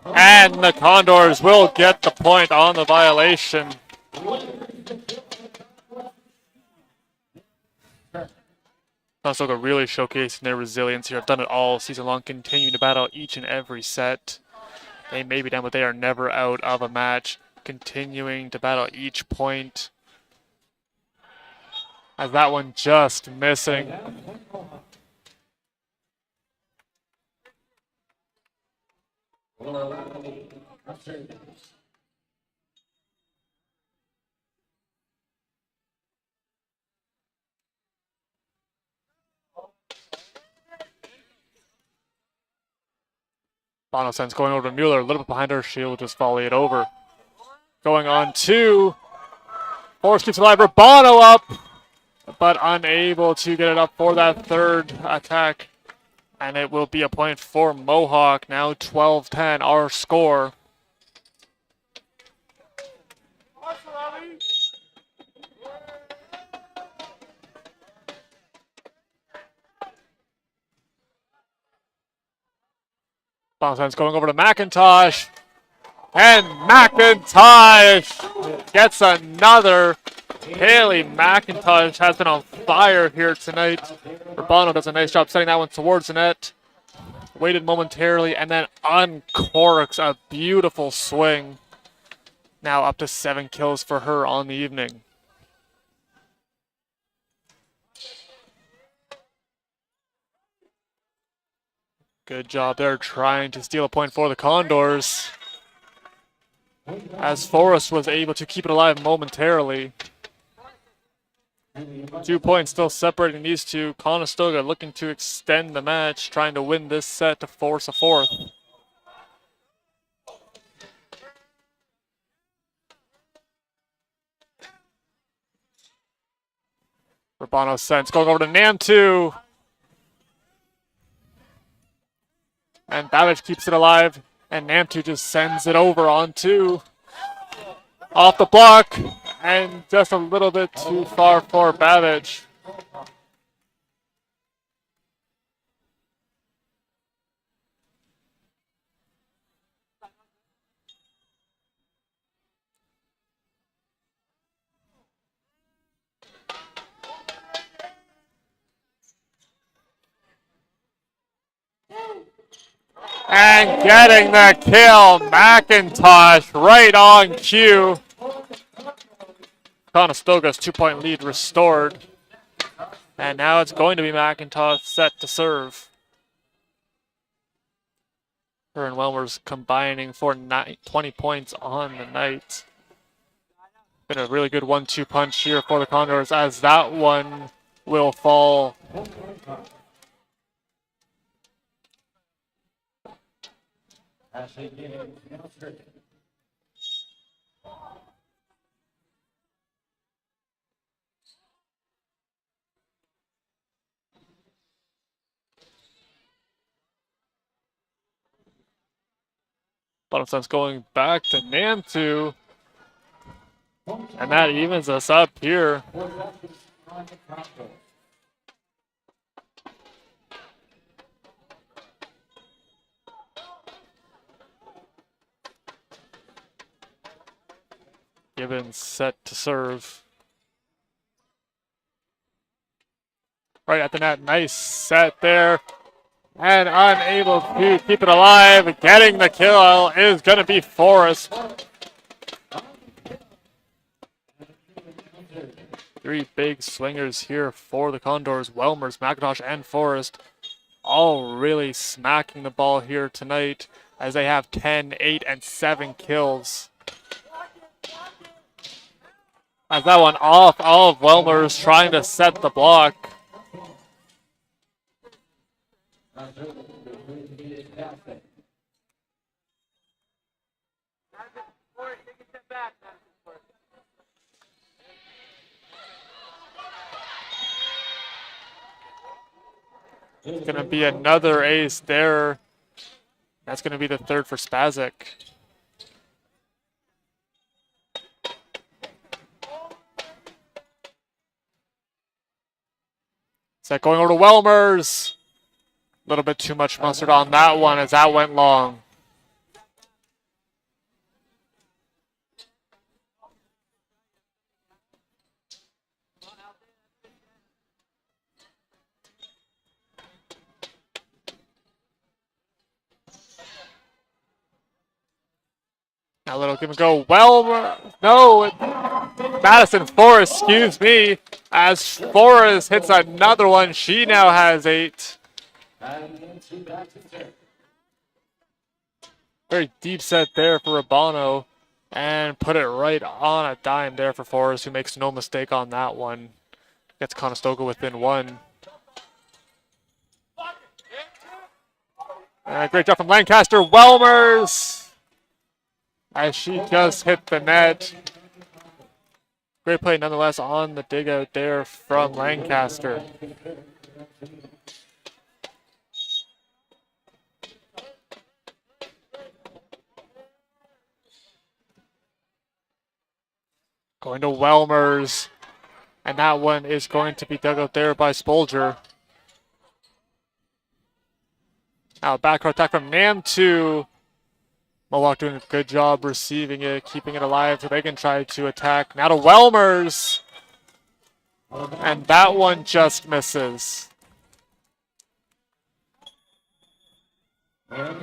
And the Condors will get the point on the violation. Conestoga really showcasing their resilience here. I've done it all season long, continuing to battle each and every set. They may be down, but they are never out of a match. Continuing to battle each point. As that one just missing. Bono sense going over to Mueller, a little bit behind her. She'll just volley it over. Going on 2. Forrest keeps it alive. Bono up, but unable to get it up for that third attack. And it will be a point for Mohawk. Now 12-10, our score. Bounce going over to McIntosh. And McIntosh gets another Haley McIntosh has been on fire here tonight. Urbano does a nice job setting that one towards the net. Waited momentarily and then uncorks a beautiful swing. Now up to 7 kills for her on the evening. Good job there trying to steal a point for the Condors, as Forrest was able to keep it alive momentarily. 2 points still separating these two. Conestoga looking to extend the match, trying to win this set to force a fourth. Urbano sends going over to Namtu. And Babbage keeps it alive. And Namtu just sends it over on two. Off the block. And just a little bit too far for Babbage. And getting the kill, McIntosh right on cue. Conestoga's 2-point lead restored. And now it's going to be McIntosh set to serve. Her and Welmers combining for 20 points on the night. Been a really good 1-2 punch here for the Condors, as that one will fall. Bottomsense going back to Namtu. And that evens us up here. Gibbons set to serve. Right at the net, nice set there. And unable to keep it alive. Getting the kill is going to be Forrest. 3 big swingers here for the Condors. Welmers, McIntosh, and Forrest all really smacking the ball here tonight, as they have 10, 8, and 7 kills. As that one off, all of Welmers trying to set the block. It's going to be another ace there. That's going to be the third for Spazek. Set going over to Welmers. A little bit too much mustard on that one as that went long. Now little give and go. Madison Forrest, excuse me, as Forrest hits another one. She now has 8. Very deep set there for Urbano, and put it right on a dime there for Forrest, who makes no mistake on that one. Gets Conestoga within 1. Great job from Lancaster. Welmers, as she just hit the net. Great play nonetheless on the dig out there from Lancaster. Going to Welmers. And that one is going to be dug out there by Spolger. Now back row attack from Namtu. Mohawk doing a good job receiving it, keeping it alive so they can try to attack. Now to Welmers. And that one just misses.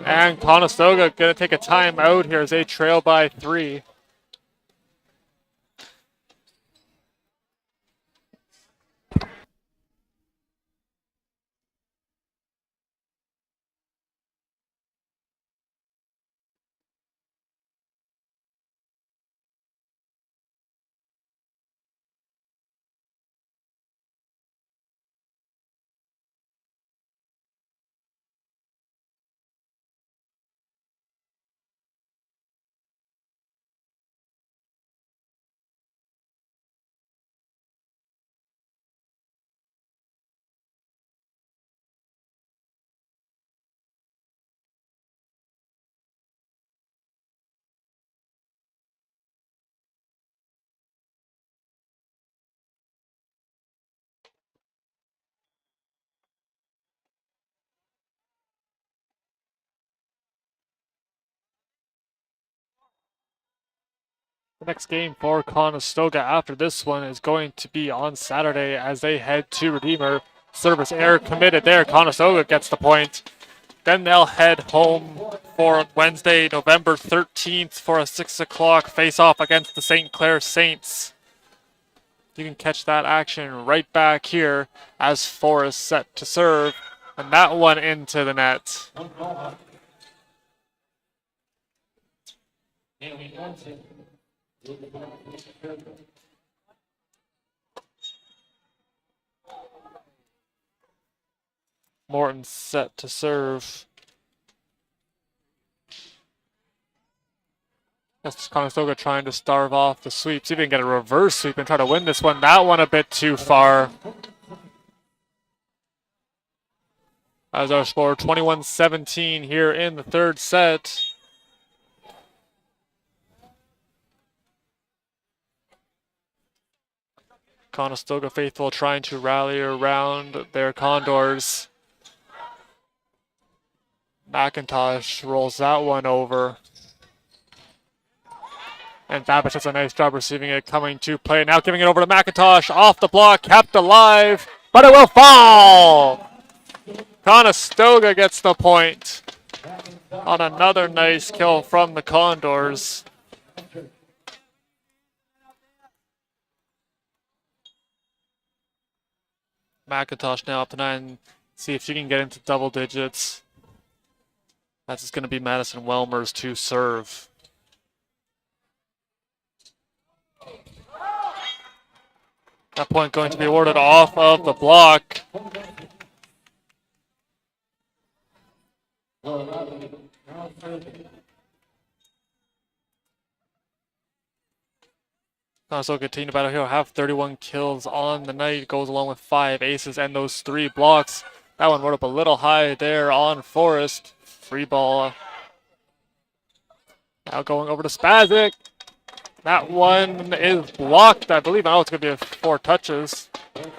And Conestoga going to take a timeout here as they trail by 3. The next game for Conestoga after this one is going to be on Saturday as they head to Redeemer. Service error committed there. Conestoga gets the point. Then they'll head home for Wednesday, November 13th for a 6 o'clock face-off against the St. Clair Saints. You can catch that action right back here as Forrest set to serve. And that one into the net. Morton set to serve. That's Conestoga trying to starve off the sweep. See if he can get a reverse sweep and try to win this one. That one a bit too far. As our score 21-17 here in the third set. Conestoga faithful trying to rally around their Condors. McIntosh rolls that one over. And Babish does a nice job receiving it, coming to play. Now giving it over to McIntosh, off the block, kept alive, but it will fall! Conestoga gets the point on another nice kill from the Condors. McIntosh now up to 9. See if she can get into double digits. That's just going to be Madison Welmers to serve. That point going to be awarded off of the block. Conestoga continue to battle here. Have 31 kills on the night. Goes along with 5 aces and those 3 blocks. That one went up a little high there on Forrest. Free ball. Now going over to Spazic. That one is blocked, I believe. Now it's going to be 4 touches.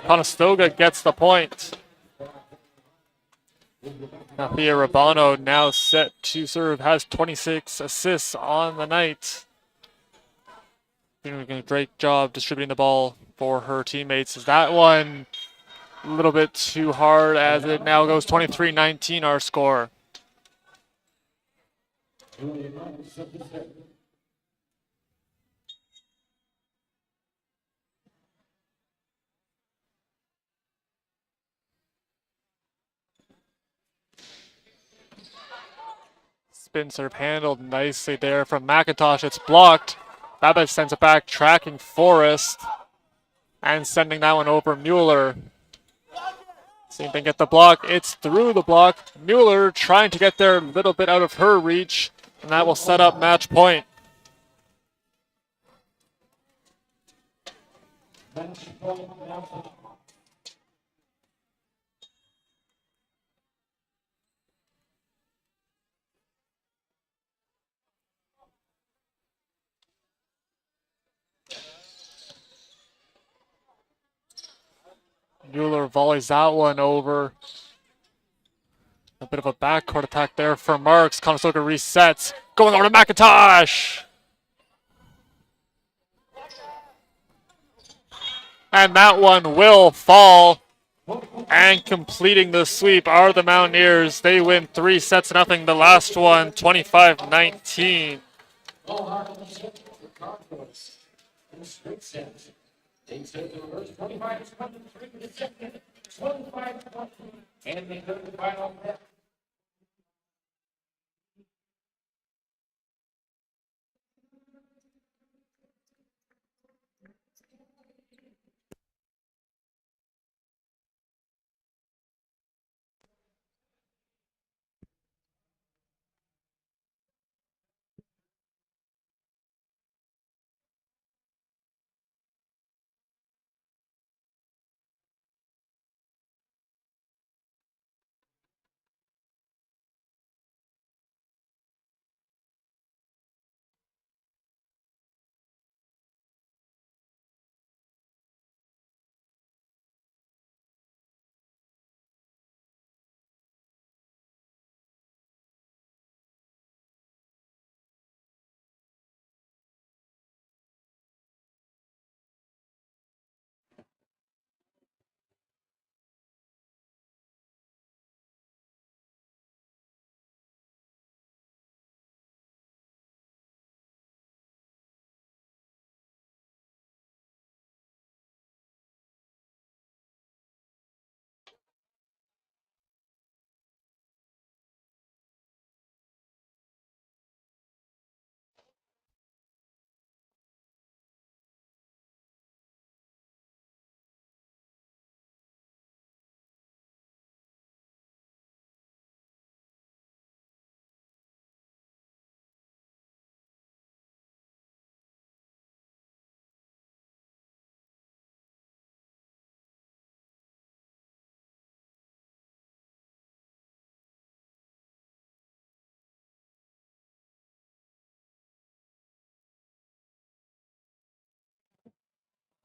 Conestoga gets the point. Now Pia Rabano now set to serve. Has 26 assists on the night. Doing a great job distributing the ball for her teammates. Is that one a little bit too hard as it now goes 23-19 our score. Spin serve handled nicely there from McIntosh. It's blocked. Babish sends it back, tracking Forrest. And sending that one over Mueller. See if they can get the block. It's through the block. Mueller trying to get there a little bit out of her reach. And that will set up match point. Mueller volleys that one over. A bit of a backcourt attack there for Marks. Conestoga resets. Going over to McIntosh. And that one will fall. And completing the sweep are the Mountaineers. They win 3-0. The last one, 25-19. They said the first 25 is coming, 3 to the second, 25-20, and they go to the final match.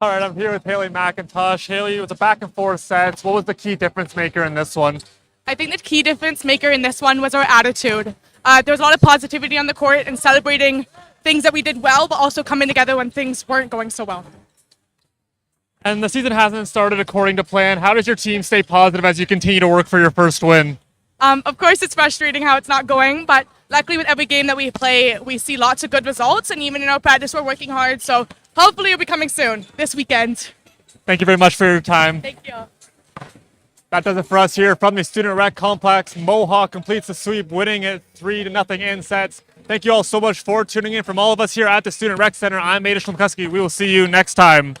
All right, I'm here with Haley McIntosh. Haley, it was a back and forth set. What was the key difference maker in this one? I think the key difference maker in this one was our attitude. There was a lot of positivity on the court and celebrating things that we did well, but also coming together when things weren't going so well. And the season hasn't started according to plan. How does your team stay positive as you continue to work for your first win? Of course, it's frustrating how it's not going, but luckily with every game that we play, we see lots of good results, and even in our practice, we're working hard. So hopefully it'll be coming soon, this weekend. Thank you very much for your time. Thank you. That does it for us here from the Student Rec Complex. Mohawk completes the sweep, winning it 3-0 in sets. Thank you all so much for tuning in. From all of us here at the Student Rec Center, I'm Ada Schlemkowski. We will see you next time.